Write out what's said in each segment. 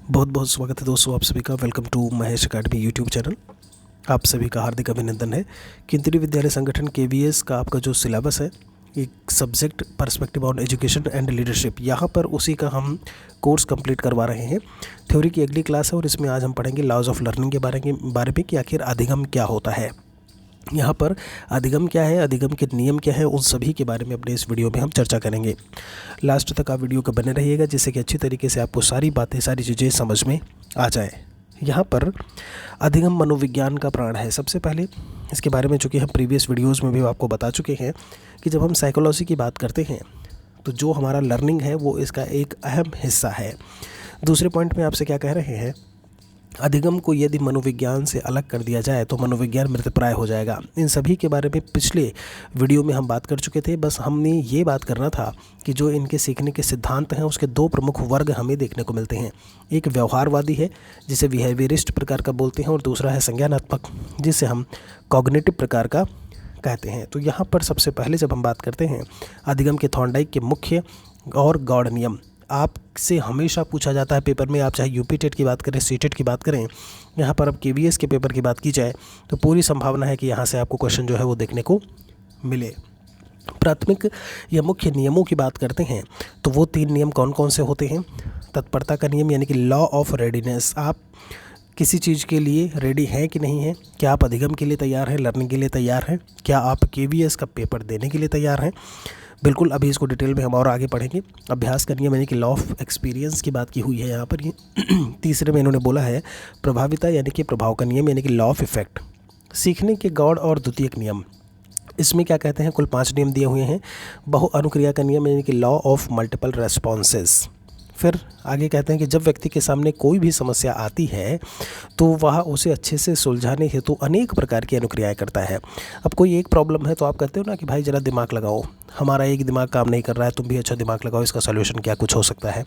बहुत बहुत स्वागत है दोस्तों आप सभी का। Welcome to Mahesh academy YouTube channel. आप सभी का हार्दिक अभिनंदन है। केंद्रीय विद्यालय संगठन केवीएस का आपका जो सिलेबस है, एक subject perspective on education and leadership, यहाँ पर उसी का हम कोर्स कंप्लीट करवा रहे हैं। थ्योरी की अगली क्लास है और इसमें आज हम पढ़ेंगे लॉज ऑफ लर्निंग के बारे में कि आखिर अधिगम क्या होता है। यहाँ पर अधिगम क्या है, अधिगम के नियम क्या है, उन सभी के बारे में अपने इस वीडियो में हम चर्चा करेंगे। लास्ट तक आप वीडियो को बने रहिएगा जिससे कि अच्छी तरीके से आपको सारी बातें, सारी चीज़ें समझ में आ जाए। यहाँ पर अधिगम मनोविज्ञान का प्राण है। सबसे पहले इसके बारे में चूँकि हम प्रीवियस वीडियोज़ में भी आपको बता चुके हैं कि जब हम साइकोलॉजी की बात करते हैं तो जो हमारा लर्निंग है वो इसका एक अहम हिस्सा है। दूसरे पॉइंट में आपसे क्या कह रहे हैं, अधिगम को यदि मनोविज्ञान से अलग कर दिया जाए तो मनोविज्ञान मृतप्राय हो जाएगा। इन सभी के बारे में पिछले वीडियो में हम बात कर चुके थे। बस हमने ये बात करना था कि जो इनके सीखने के सिद्धांत हैं उसके दो प्रमुख वर्ग हमें देखने को मिलते हैं। एक व्यवहारवादी है जिसे बिहेवियरिस्ट प्रकार का बोलते हैं, और दूसरा है संज्ञानात्मक जिसे हम कॉग्निटिव प्रकार का कहते हैं। तो यहाँ पर सबसे पहले जब हम बात करते हैं अधिगम के थॉर्नडाइक के मुख्य और गौड़ नियम, आपसे हमेशा पूछा जाता है पेपर में, आप चाहे यूपी टेट की बात करें, सी टेट की बात करें, यहाँ पर अब केवीएस के पेपर की बात की जाए तो पूरी संभावना है कि यहाँ से आपको क्वेश्चन जो है वो देखने को मिले। प्राथमिक या मुख्य नियमों की बात करते हैं तो वो 3 नियम कौन कौन से होते हैं। तत्परता का नियम यानी कि लॉ ऑफ रेडीनेस, आप किसी चीज़ के लिए रेडी हैं कि नहीं हैं, क्या आप अधिगम के लिए तैयार हैं, लर्निंग के लिए तैयार हैं, क्या आप केवीएस का पेपर देने के लिए तैयार हैं। बिल्कुल, अभी इसको डिटेल में हम और आगे पढ़ेंगे। अभ्यास का नियम यानी कि लॉ ऑफ एक्सपीरियंस की बात की हुई है यहाँ पर। ये तीसरे में इन्होंने बोला है प्रभाविता यानी कि प्रभाव का नियम यानी कि लॉ ऑफ इफेक्ट। सीखने के गौड़ और द्वितीयक नियम, इसमें क्या कहते हैं, कुल 5 नियम दिए हुए हैं। बहु अनुक्रिया का नियम यानी कि लॉ ऑफ मल्टीपल रेस्पॉन्सेस। फिर आगे कहते हैं कि जब व्यक्ति के सामने कोई भी समस्या आती है तो वह उसे अच्छे से सुलझाने हेतु अनेक प्रकार की अनुक्रियाएं करता है। अब कोई एक प्रॉब्लम है तो आप कहते हो ना कि भाई ज़रा दिमाग लगाओ, हमारा एक दिमाग काम नहीं कर रहा है, तुम भी अच्छा दिमाग लगाओ, इसका सॉल्यूशन क्या कुछ हो सकता है।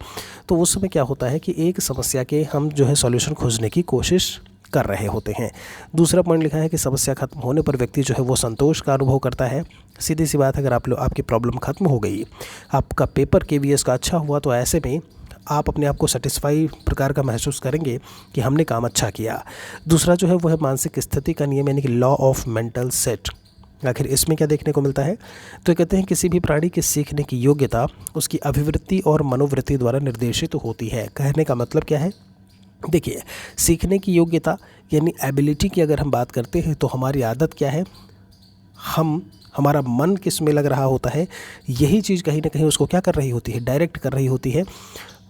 तो उस समय क्या होता है कि एक समस्या के हम जो है सॉल्यूशन खोजने की कोशिश कर रहे होते हैं। दूसरा पॉइंट लिखा है कि समस्या खत्म होने पर व्यक्ति जो है वो संतोष का अनुभव करता है। सीधी सी बात है, अगर आपकी प्रॉब्लम खत्म हो गई, आपका पेपर केवीएस का अच्छा हुआ, तो ऐसे में आप अपने आप को सेटिस्फाई प्रकार का महसूस करेंगे कि हमने काम अच्छा किया। दूसरा जो है वो है मानसिक स्थिति का नियम यानी कि लॉ ऑफ मेंटल सेट। आखिर इसमें क्या देखने को मिलता है, तो कहते हैं किसी भी प्राणी के सीखने की योग्यता उसकी अभिवृत्ति और मनोवृत्ति द्वारा निर्देशित होती है। कहने का मतलब क्या है, देखिए, सीखने की योग्यता यानी एबिलिटी की अगर हम बात करते हैं तो हमारी आदत क्या है, हमारा मन किस में लग रहा होता है, यही चीज़ कहीं ना कहीं उसको क्या कर रही होती है, डायरेक्ट कर रही होती है,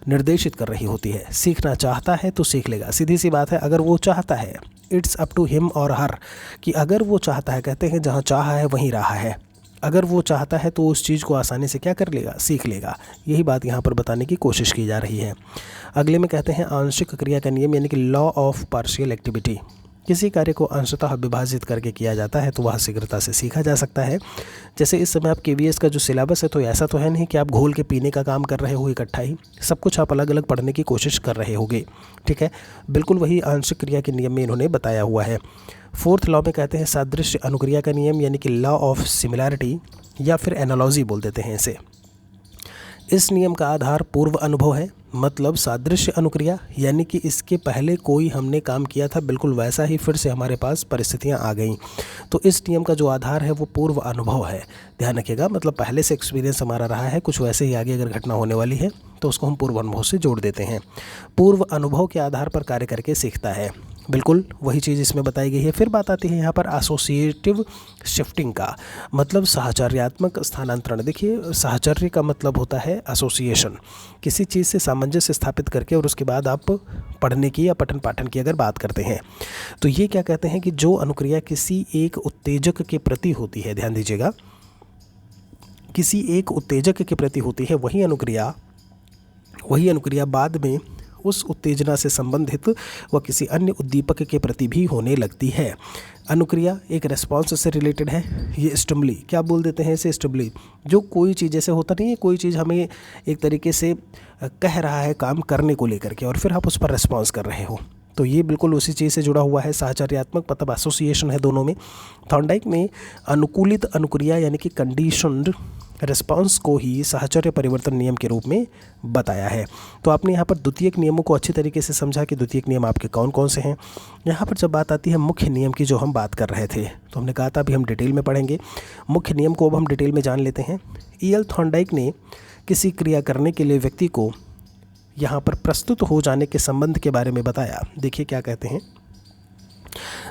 निर्देशित कर रही होती है। सीखना चाहता है तो सीख लेगा, सीधी सी बात है। अगर वो चाहता है, इट्स अप टू हिम और हर, कि अगर वो चाहता है, कहते हैं जहाँ चाहा है वहीं रहा है, अगर वो चाहता है तो उस चीज़ को आसानी से क्या कर लेगा, सीख लेगा। यही बात यहाँ पर बताने की कोशिश की जा रही है। अगले में कहते हैं आंशिक क्रिया का नियम यानी कि लॉ ऑफ पार्शियल एक्टिविटी। किसी कार्य को अंशतः विभाजित करके किया जाता है तो वह शीघ्रता से सीखा जा सकता है। जैसे इस समय आप केवीएस का जो सिलेबस है तो ऐसा तो है नहीं कि आप घोल के पीने का काम कर रहे हो इकट्ठा ही, सब कुछ आप अलग अलग पढ़ने की कोशिश कर रहे होगे, ठीक है। बिल्कुल वही आंशिक क्रिया के नियम में इन्होंने बताया हुआ है। 4th लॉ में कहते हैं सादृश्य अनुक्रिया का नियम यानी कि लॉ ऑफ सिमिलैरिटी या फिर एनालॉजी बोल देते हैं इसे। इस नियम का आधार पूर्व अनुभव है, मतलब सादृश्य अनुक्रिया यानी कि इसके पहले कोई हमने काम किया था, बिल्कुल वैसा ही फिर से हमारे पास परिस्थितियां आ गईं। तो इस नियम का जो आधार है वो पूर्व अनुभव है। ध्यान रखिएगा, मतलब पहले से एक्सपीरियंस हमारा रहा है, कुछ वैसे ही आगे अगर घटना होने वाली है तो उसको हम पूर्व अनुभव से जोड़ देते हैं। पूर्व अनुभव के आधार पर कार्य करके सीखता है, बिल्कुल वही चीज़ इसमें बताई गई है। फिर बात आती है यहाँ पर एसोसिएटिव शिफ्टिंग का, मतलब साहचर्यात्मक स्थानांतरण। देखिए, साहचर्य का मतलब होता है एसोसिएशन, किसी चीज़ से सामंजस्य स्थापित करके और उसके बाद आप पढ़ने की या पठन पाठन की अगर बात करते हैं तो ये क्या कहते हैं कि जो अनुक्रिया किसी एक उत्तेजक के प्रति होती है, ध्यान दीजिएगा, किसी एक उत्तेजक के प्रति होती है, वही अनुक्रिया बाद में उस उत्तेजना से संबंधित व किसी अन्य उद्दीपक के प्रति भी होने लगती है। अनुक्रिया एक रेस्पॉन्स से रिलेटेड है। ये स्टिमुली, क्या बोल देते हैं इसे, स्टिमुली, जो कोई चीज़ जैसे होता नहीं है, कोई चीज़ हमें एक तरीके से कह रहा है काम करने को लेकर के और फिर आप उस पर रेस्पॉन्स कर रहे हो, तो ये बिल्कुल उसी चीज़ से जुड़ा हुआ है, साहचर्यात्मक मतलब एसोसिएशन है दोनों में। थॉर्नडाइक ने अनुकूलित अनुक्रिया यानी कि कंडीशनड रिस्पांस को ही साहचर्य परिवर्तन नियम के रूप में बताया है। तो आपने यहाँ पर द्वितीयक नियमों को अच्छी तरीके से समझा कि द्वितीयक नियम आपके कौन कौन से हैं। यहाँ पर जब बात आती है मुख्य नियम की, जो हम बात कर रहे थे, तो हमने कहा था अभी हम डिटेल में पढ़ेंगे मुख्य नियम को। अब हम डिटेल में जान लेते हैं। E.L. थॉर्नडाइक ने किसी क्रिया करने के लिए व्यक्ति को यहाँ पर प्रस्तुत हो जाने के संबंध के बारे में बताया। देखिए क्या कहते हैं,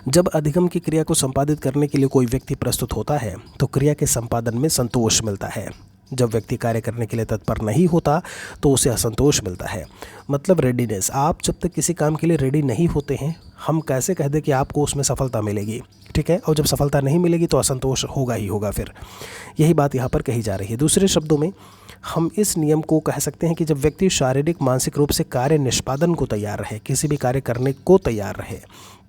जब अधिगम की क्रिया को संपादित करने के लिए कोई व्यक्ति प्रस्तुत होता है तो क्रिया के संपादन में संतोष मिलता है। जब व्यक्ति कार्य करने के लिए तत्पर नहीं होता तो उसे असंतोष मिलता है। मतलब रेडीनेस। आप जब तक किसी काम के लिए रेडी नहीं होते हैं, हम कैसे कह दें कि आपको उसमें सफलता मिलेगी, ठीक है। और जब सफलता नहीं मिलेगी तो असंतोष होगा ही होगा। फिर यही बात यहाँ पर कही जा रही है। दूसरे शब्दों में हम इस नियम को कह सकते हैं कि जब व्यक्ति शारीरिक मानसिक रूप से कार्य निष्पादन को तैयार रहे, किसी भी कार्य करने को तैयार रहे,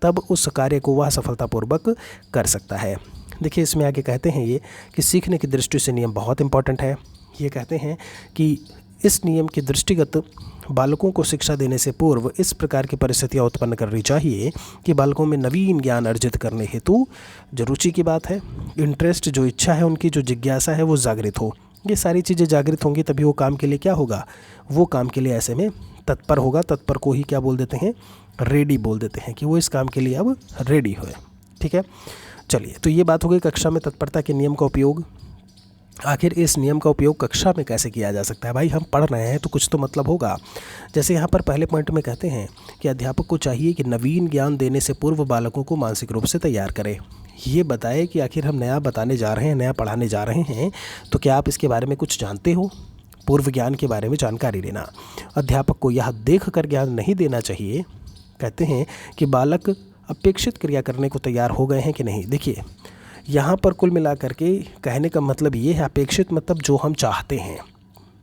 तब उस कार्य को वह सफलतापूर्वक कर सकता है। देखिए इसमें आगे कहते हैं ये कि सीखने की दृष्टि से नियम बहुत इंपॉर्टेंट है। ये कहते हैं कि इस नियम के दृष्टिगत बालकों को शिक्षा देने से पूर्व इस प्रकार की परिस्थितियाँ उत्पन्न करनी चाहिए कि बालकों में नवीन ज्ञान अर्जित करने हेतु जो रुचि की बात है, इंटरेस्ट, जो इच्छा है, उनकी जो जिज्ञासा है वो जागृत हो। ये सारी चीज़ें जागृत होंगी तभी वो काम के लिए क्या होगा, वो काम के लिए ऐसे में तत्पर होगा। तत्पर को ही क्या बोल देते हैं, रेडी बोल देते हैं, कि वो इस काम के लिए अब रेडी हो। ठीक है, चलिए, तो ये बात हो गई कक्षा में तत्परता के नियम का उपयोग। आखिर इस नियम का उपयोग कक्षा में कैसे किया जा सकता है? भाई हम पढ़ रहे हैं तो कुछ तो मतलब होगा। जैसे यहाँ पर पहले पॉइंट में कहते हैं कि अध्यापक को चाहिए कि नवीन ज्ञान देने से पूर्व बालकों को मानसिक रूप से तैयार करे। ये बताए कि आखिर हम नया बताने जा रहे हैं, नया पढ़ाने जा रहे हैं, तो क्या आप इसके बारे में कुछ जानते हो? पूर्व ज्ञान के बारे में जानकारी लेना। अध्यापक को यह देख कर ज्ञान नहीं देना चाहिए, कहते हैं, कि बालक अपेक्षित क्रिया करने को तैयार हो गए हैं कि नहीं। देखिए यहाँ पर कुल मिलाकर के कहने का मतलब ये है, अपेक्षित मतलब जो हम चाहते हैं,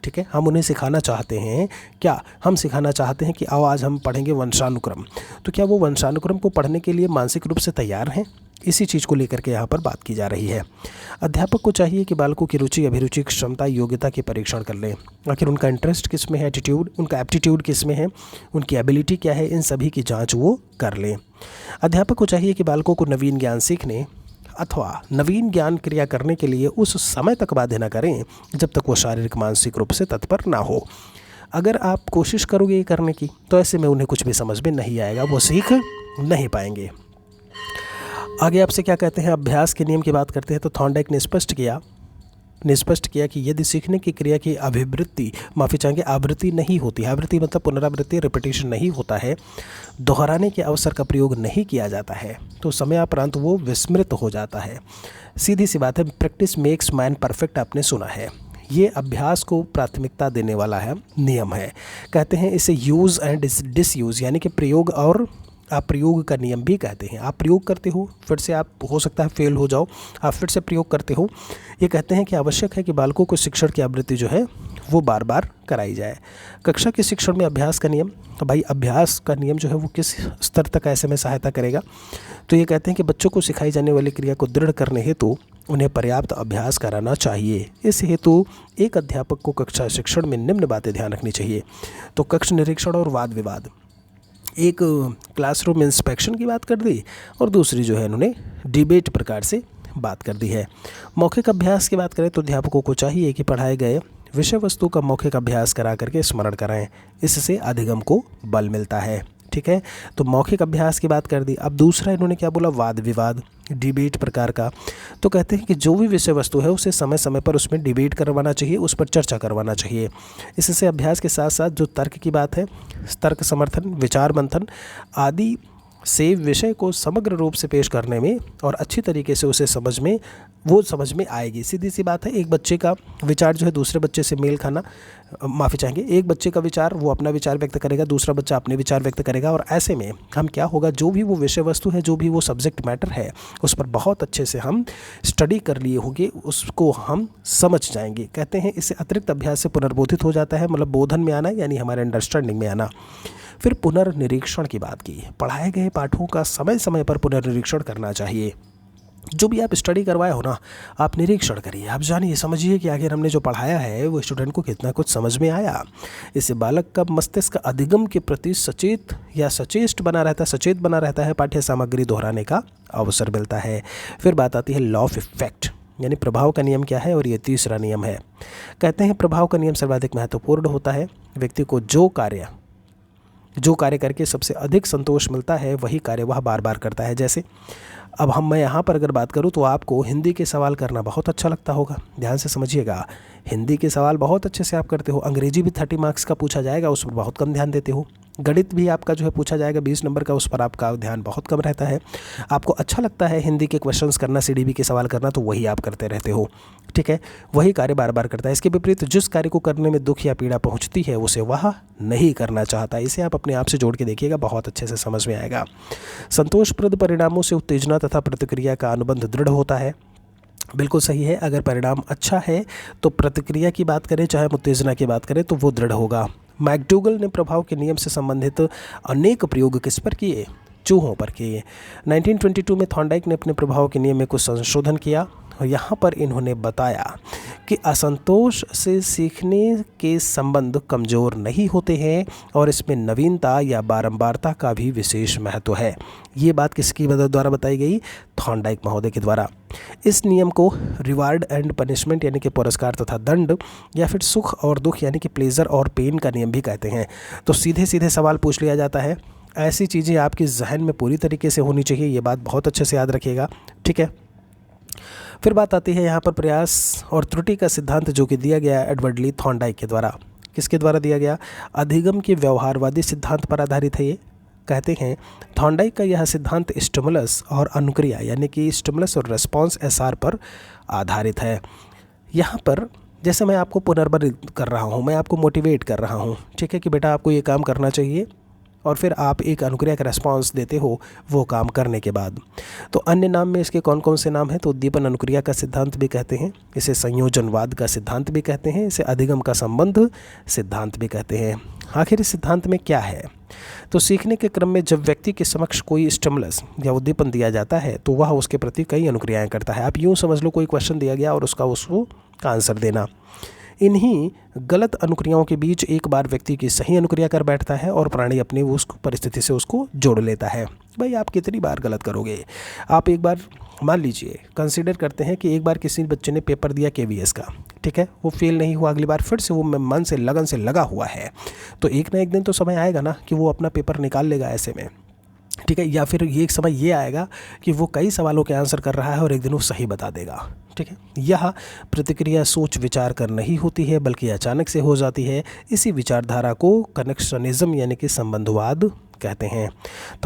ठीक है, हम उन्हें सिखाना चाहते हैं। क्या हम सिखाना चाहते हैं कि आओ आज हम पढ़ेंगे वंशानुक्रम, तो क्या वो वंशानुक्रम को पढ़ने के लिए मानसिक रूप से तैयार हैं? इसी चीज़ को लेकर के यहाँ पर बात की जा रही है। अध्यापक को चाहिए कि बालकों की रुचि, अभिरुचि, क्षमता, योग्यता के परीक्षण कर लें। आखिर उनका इंटरेस्ट किस में है, एटीट्यूड, उनका एप्टीट्यूड किस में है, उनकी एबिलिटी क्या है, इन सभी की जांच वो कर लें। अध्यापक को चाहिए कि बालकों को नवीन ज्ञान सीखने अथवा नवीन ज्ञान क्रिया करने के लिए उस समय तक बाध्य न करें जब तक वो शारीरिक मानसिक रूप से तत्पर ना हो। अगर आप कोशिश करोगे ये करने की तो ऐसे में उन्हें कुछ भी समझ में नहीं आएगा, वो सीख नहीं पाएंगे। आगे आपसे क्या कहते हैं, अभ्यास के नियम की बात करते हैं। तो थॉर्नडाइक ने स्पष्ट किया कि यदि सीखने की क्रिया की आवृत्ति नहीं होती, आवृत्ति मतलब पुनरावृत्ति, रिपीटिशन नहीं होता है, दोहराने के अवसर का प्रयोग नहीं किया जाता है, तो समयापरांत वो विस्मृत हो जाता है। सीधी सी बात है, प्रैक्टिस मेक्स मैन परफेक्ट, आपने सुना है। ये अभ्यास को प्राथमिकता देने वाला है नियम है। कहते हैं इसे यूज़ एंड डिसयूज़ यानी कि प्रयोग और अप्रयोग का नियम भी कहते हैं। आप प्रयोग करते हो, फिर से आप हो सकता है फेल हो जाओ, आप फिर से प्रयोग करते हो। ये कहते हैं कि आवश्यक है कि बालकों को शिक्षण की आवृत्ति जो है वो बार बार कराई जाए। कक्षा के शिक्षण में अभ्यास का नियम, तो भाई अभ्यास का नियम जो है वो किस स्तर तक ऐसे में सहायता करेगा? तो ये कहते हैं कि बच्चों को सिखाई जाने वाली क्रिया को दृढ़ करने हेतु उन्हें पर्याप्त अभ्यास कराना चाहिए। इस हेतु एक अध्यापक को कक्षा शिक्षण में निम्न बातें ध्यान रखनी चाहिए। तो कक्ष निरीक्षण और वाद विवाद, एक क्लासरूम इंस्पेक्शन की बात कर दी और दूसरी जो है इन्होंने डिबेट प्रकार से बात कर दी है। मौखिक अभ्यास की बात करें तो अध्यापकों को चाहिए कि पढ़ाए गए विषय वस्तु का मौखिक अभ्यास करा करके स्मरण कराएं, इससे अधिगम को बल मिलता है। ठीक है, तो मौखिक अभ्यास की बात कर दी। अब दूसरा इन्होंने क्या बोला, वाद विवाद, डिबेट प्रकार का। तो कहते हैं कि जो भी विषय वस्तु है उसे समय समय पर उसमें डिबेट करवाना चाहिए, उस पर चर्चा करवाना चाहिए। इससे अभ्यास के साथ साथ जो तर्क की बात है, तर्क समर्थन, विचार मंथन आदि से विषय को समग्र रूप से पेश करने में और अच्छी तरीके से उसे समझ में आएगी। सीधी सी बात है, एक बच्चे का विचार जो है दूसरे बच्चे से मेल खाना, एक बच्चे का विचार वो अपना विचार व्यक्त करेगा, दूसरा बच्चा अपने विचार व्यक्त करेगा, और ऐसे में हम क्या होगा, जो भी वो विषय वस्तु है, जो भी वो सब्जेक्ट मैटर है, उस पर बहुत अच्छे से हम स्टडी कर लिए होंगे, उसको हम समझ जाएंगे। कहते हैं इससे अतिरिक्त अभ्यास से पुनर्बोधित हो जाता है, मतलब बोधन में आना यानी हमारे अंडरस्टैंडिंग में आना। फिर पुनर्निरीक्षण की बात की, पढ़ाए गए पाठों का समय समय पर पुनर्निरीक्षण करना चाहिए। जो भी आप स्टडी करवाए हो ना, आप निरीक्षण करिए, आप जानिए, समझिए कि आखिर हमने जो पढ़ाया है वो स्टूडेंट को कितना कुछ समझ में आया। इससे बालक का मस्तिष्क अधिगम के प्रति सचेत या सचेत बना रहता है, पाठ्य सामग्री दोहराने का अवसर मिलता है। फिर बात आती है लॉ ऑफ इफेक्ट, यानी प्रभाव का नियम क्या है, और ये तीसरा नियम है। कहते हैं प्रभाव का नियम सर्वाधिक महत्वपूर्ण होता है। व्यक्ति को जो कार्य करके सबसे अधिक संतोष मिलता है वही कार्य वह बार बार करता है। जैसे अब मैं यहाँ पर अगर बात करूँ तो आपको हिंदी के सवाल करना बहुत अच्छा लगता होगा, ध्यान से समझिएगा। हिंदी के सवाल बहुत अच्छे से आप करते हो। अंग्रेजी भी 30 मार्क्स का पूछा जाएगा, उस पर बहुत कम ध्यान देते हो। गणित भी आपका जो है पूछा जाएगा 20 नंबर का, उस पर आपका ध्यान बहुत कम रहता है। आपको अच्छा लगता है हिंदी के क्वेश्चंस करना, सीडीबी के सवाल करना, तो वही आप करते रहते हो, ठीक है, वही कार्य बार बार करता है। इसके विपरीत जिस कार्य को करने में दुख या पीड़ा पहुंचती है उसे वह नहीं करना चाहता। इसे आप अपने आप से जोड़ के देखिएगा, बहुत अच्छे से समझ में आएगा। संतोषप्रद परिणामों से उत्तेजना तथा प्रतिक्रिया का अनुबंध दृढ़ होता है। बिल्कुल सही है, अगर परिणाम अच्छा है तो प्रतिक्रिया की बात करें चाहे उत्तेजना की बात करें तो वो दृढ़ होगा। मैकडूगल ने प्रभाव के नियम से संबंधित अनेक प्रयोग किस पर किए, चूहों पर किए। 1922 में थॉर्नडाइक ने अपने प्रभाव के नियम में कुछ संशोधन किया और यहाँ पर इन्होंने बताया कि असंतोष से सीखने के संबंध कमज़ोर नहीं होते हैं और इसमें नवीनता या बारंबारता का भी विशेष महत्व है। ये बात किसकी द्वारा बताई गई, थॉर्नडाइक महोदय के द्वारा। इस नियम को रिवार्ड एंड पनिशमेंट यानी कि पुरस्कार तथा दंड, या फिर सुख और दुख यानी कि प्लेजर और पेन का नियम भी कहते हैं। तो सीधे सीधे सवाल पूछ लिया जाता है, ऐसी चीज़ें आपके जहन में पूरी तरीके से होनी चाहिए, ये बात बहुत अच्छे से याद रखिएगा, ठीक है। फिर बात आती है यहाँ पर प्रयास और त्रुटि का सिद्धांत, जो कि दिया गया एडवर्ड ली थॉर्नडाइक के द्वारा। किसके द्वारा दिया गया, अधिगम के व्यवहारवादी सिद्धांत पर आधारित है। ये कहते हैं थॉर्नडाइक का यह सिद्धांत स्टिमुलस और अनुक्रिया यानी कि स्टिमुलस और रेस्पॉन्स एसआर पर आधारित है। यहाँ पर जैसे मैं आपको पुनर्बल कर रहा हूँ, मैं आपको मोटिवेट कर रहा हूँ, ठीक है, कि बेटा आपको ये काम करना चाहिए, और फिर आप एक अनुक्रिया का रेस्पॉन्स देते हो वो काम करने के बाद। तो अन्य नाम में इसके कौन कौन से नाम हैं, तो उद्दीपन अनुक्रिया का सिद्धांत भी कहते हैं, इसे संयोजनवाद का सिद्धांत भी कहते हैं, इसे अधिगम का संबंध सिद्धांत भी कहते हैं। आखिर इस सिद्धांत में क्या है, तो सीखने के क्रम में जब व्यक्ति के समक्ष कोई स्टिमुलस या उद्दीपन दिया जाता है तो वह उसके प्रति कई अनुक्रियाएं करता है। आप यूँ समझ लो कोई क्वेश्चन दिया गया और उसको आंसर देना। इन्हीं गलत अनुक्रियाओं के बीच एक बार व्यक्ति की सही अनुक्रिया कर बैठता है और प्राणी अपनी उस परिस्थिति से उसको जोड़ लेता है। भाई आप कितनी बार गलत करोगे, आप एक बार मान लीजिए कंसीडर करते हैं कि एक बार किसी बच्चे ने पेपर दिया केवीएस का, ठीक है, वो फेल नहीं हुआ, अगली बार फिर से वो मन से लगन से लगा हुआ है, तो एक ना एक दिन तो समय आएगा ना कि वो अपना पेपर निकाल लेगा ऐसे में, ठीक है, या फिर ये एक समय ये आएगा कि वो कई सवालों के आंसर कर रहा है और एक दिन वो सही बता देगा, ठीक है। यह प्रतिक्रिया सोच विचार कर नहीं होती है बल्कि अचानक से हो जाती है। इसी विचारधारा को कनेक्शनिज्म यानी कि संबंधवाद कहते हैं।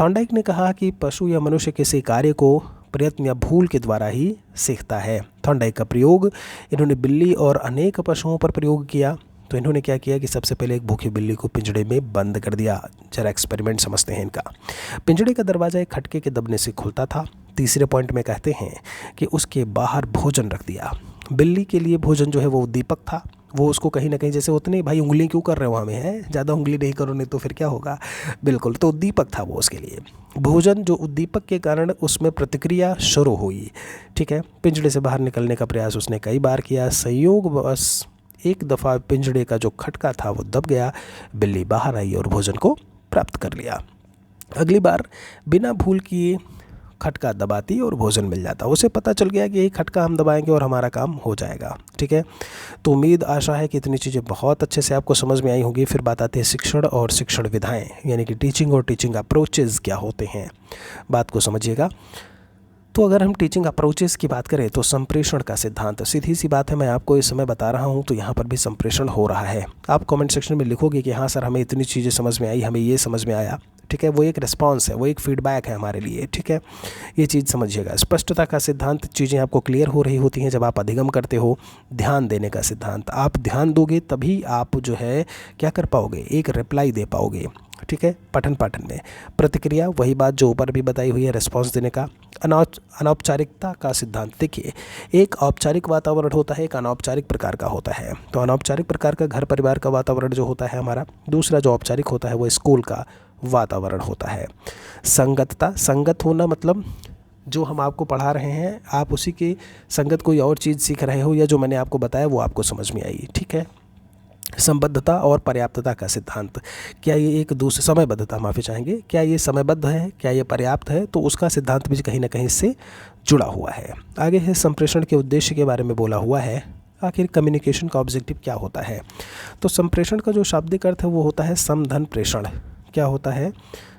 थॉर्नडाइक ने कहा कि पशु या मनुष्य किसी कार्य को प्रयत्न या भूल के द्वारा ही सीखता है। थॉर्नडाइक का प्रयोग इन्होंने बिल्ली और अनेक पशुओं पर प्रयोग किया। तो इन्होंने क्या किया कि सबसे पहले एक भूखी बिल्ली को पिंजड़े में बंद कर दिया। जरा एक्सपेरिमेंट समझते हैं इनका। पिंजड़े का दरवाज़ा एक खटके के दबने से खुलता था। तीसरे पॉइंट में कहते हैं कि उसके बाहर भोजन रख दिया। बिल्ली के लिए भोजन जो है वो उद्दीपक था, वो उसको कहीं ना कहीं जैसे होते नहीं भाई उंगली क्यों कर रहे हो हमें, है ज़्यादा उंगली नहीं करो नहीं तो फिर क्या होगा, बिल्कुल, तो उद्दीपक था वो उसके लिए। भोजन जो उद्दीपक के कारण उसमें प्रतिक्रिया शुरू हुई, ठीक है। पिंजड़े से बाहर निकलने का प्रयास उसने कई बार किया। संयोगवश एक दफ़ा पिंजड़े का जो खटका था वो दब गया, बिल्ली बाहर आई और भोजन को प्राप्त कर लिया। अगली बार बिना भूल किए खटका दबाती और भोजन मिल जाता। उसे पता चल गया कि यही खटका हम दबाएंगे और हमारा काम हो जाएगा, ठीक है। तो उम्मीद आशा है कि इतनी चीज़ें बहुत अच्छे से आपको समझ में आई होंगी। फिर बात आती है शिक्षण और शिक्षण विधाएं, यानी कि टीचिंग और टीचिंग अप्रोचेज़ क्या होते हैं। बात को समझिएगा। तो अगर हम टीचिंग अप्रोचेस की बात करें तो संप्रेषण का सिद्धांत, सीधी सी बात है, मैं आपको इस समय बता रहा हूं तो यहाँ पर भी संप्रेषण हो रहा है। आप कमेंट सेक्शन में लिखोगे कि हाँ सर हमें इतनी चीज़ें समझ में आई, हमें ये समझ में आया, ठीक है। वो एक रिस्पांस है, वो एक फीडबैक है हमारे लिए, ठीक है। ये चीज़ समझिएगा। स्पष्टता का सिद्धांत, चीज़ें आपको क्लियर हो रही होती हैं जब आप अधिगम करते हो। ध्यान देने का सिद्धांत, आप ध्यान दोगे तभी आप जो है क्या कर पाओगे, एक रिप्लाई दे पाओगे, ठीक है, पठन पाठन में। प्रतिक्रिया, वही बात जो ऊपर भी बताई हुई है, रिस्पांस देने का। अनौपचारिकता का सिद्धांत, देखिए एक औपचारिक वातावरण होता है, एक अनौपचारिक प्रकार का होता है। तो अनौपचारिक प्रकार का घर परिवार का वातावरण जो होता है हमारा, दूसरा जो औपचारिक होता है वो स्कूल का वातावरण होता है। संगतता, संगत होना मतलब जो हम आपको पढ़ा रहे हैं आप उसी के संगत कोई और चीज़ सीख रहे हो, या जो मैंने आपको बताया वो आपको समझ में आई। ठीक है। संबद्धता और पर्याप्तता का सिद्धांत, क्या ये एक दूसरे, समयबद्धता माफ़ी चाहेंगे, क्या ये समयबद्ध है, क्या ये पर्याप्त है, तो उसका सिद्धांत भी कहीं ना कहीं इससे जुड़ा हुआ है। आगे है संप्रेषण के उद्देश्य के बारे में बोला हुआ है। आखिर कम्युनिकेशन का ऑब्जेक्टिव क्या होता है? तो संप्रेषण का जो शाब्दिक अर्थ है वो होता है समधन प्रेषण। क्या होता है?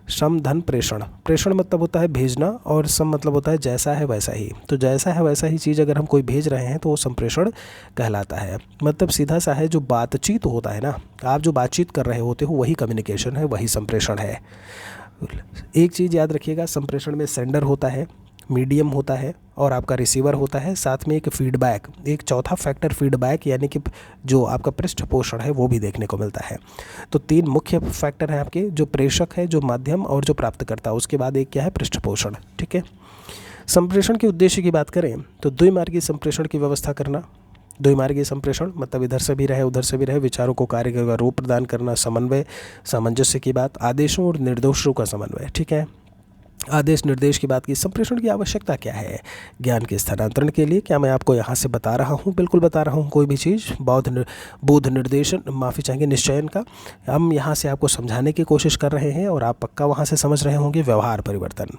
समधन प्रेषण। प्रेषण मतलब होता है भेजना, और सम मतलब होता है जैसा है वैसा ही। तो जैसा है वैसा ही चीज़ अगर हम कोई भेज रहे हैं तो वो संप्रेषण कहलाता है। मतलब सीधा सा है, जो बातचीत होता है ना, आप जो बातचीत कर रहे होते हो वही कम्युनिकेशन है, वही संप्रेषण है। एक चीज़ याद रखिएगा, संप्रेषण में सेंडर होता है, मीडियम होता है और आपका रिसीवर होता है, साथ में एक फीडबैक, एक चौथा फैक्टर फीडबैक, यानी कि जो आपका पृष्ठपोषण है वो भी देखने को मिलता है। तो 3 मुख्य फैक्टर हैं आपके, जो प्रेषक है, जो माध्यम और जो प्राप्तकर्ता। उसके बाद एक क्या है? पृष्ठपोषण। ठीक है। संप्रेषण के उद्देश्य की बात करें तो द्विमार्गी संप्रेषण की व्यवस्था करना। द्विमार्गी संप्रेषण मतलब इधर से भी रहे उधर से भी रहे, विचारों को कार्य का रूप प्रदान करना, समन्वय, सामंजस्य की बात, आदेशों और निर्देशों का समन्वय। ठीक है। आदेश निर्देश की बात की। संप्रेषण की आवश्यकता क्या है? ज्ञान के स्थानांतरण के लिए। क्या मैं आपको यहाँ से बता रहा हूँ? बिल्कुल बता रहा हूँ। कोई भी चीज़ बोध निर्देशन, माफ़ी चाहेंगे, निश्चयन का हम यहाँ से आपको समझाने की कोशिश कर रहे हैं और आप पक्का वहाँ से समझ रहे होंगे। व्यवहार परिवर्तन।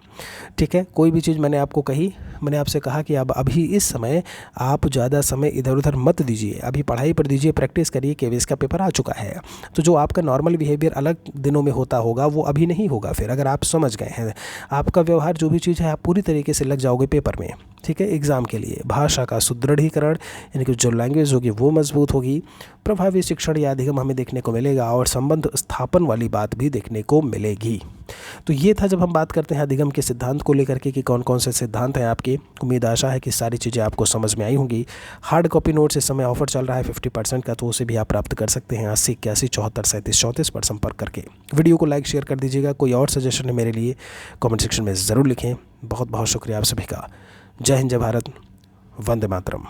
ठीक है। कोई भी चीज़ मैंने आपको कही, मैंने आपसे कहा कि अब अभी इस समय आप ज़्यादा समय इधर उधर मत दीजिए, अभी पढ़ाई पर दीजिए, प्रैक्टिस करिए। केवीएस का पेपर आ चुका है, तो जो आपका नॉर्मल बिहेवियर अलग दिनों में होता होगा वो अभी नहीं होगा। फिर अगर आप समझ गए हैं, आपका व्यवहार जो भी चीज़ है आप पूरी तरीके से लग जाओगे पेपर में। ठीक है। एग्ज़ाम के लिए भाषा का सुदृढ़ीकरण, यानी कि जो लैंग्वेज होगी वो मजबूत होगी। प्रभावी शिक्षण या अधिगम हमें देखने को मिलेगा, और संबंध स्थापन वाली बात भी देखने को मिलेगी। तो ये था जब हम बात करते हैं अधिगम के सिद्धांत को लेकर के कि कौन कौन से सिद्धांत हैं आपके। उम्मीद आशा है कि सारी चीज़ें आपको समझ में आई होंगी। हार्ड कॉपी नोट्स इस समय ऑफर चल रहा है 50% का, तो उसे भी आप प्राप्त कर सकते हैं 80 81 74 37 34 पर संपर्क करके। वीडियो को लाइक शेयर कर दीजिएगा। कोई और सजेशन है मेरे लिए कमेंट सेक्शन में ज़रूर लिखें। बहुत बहुत शुक्रिया आप सभी का। जय हिंद, जय भारत, वंदे मातरम।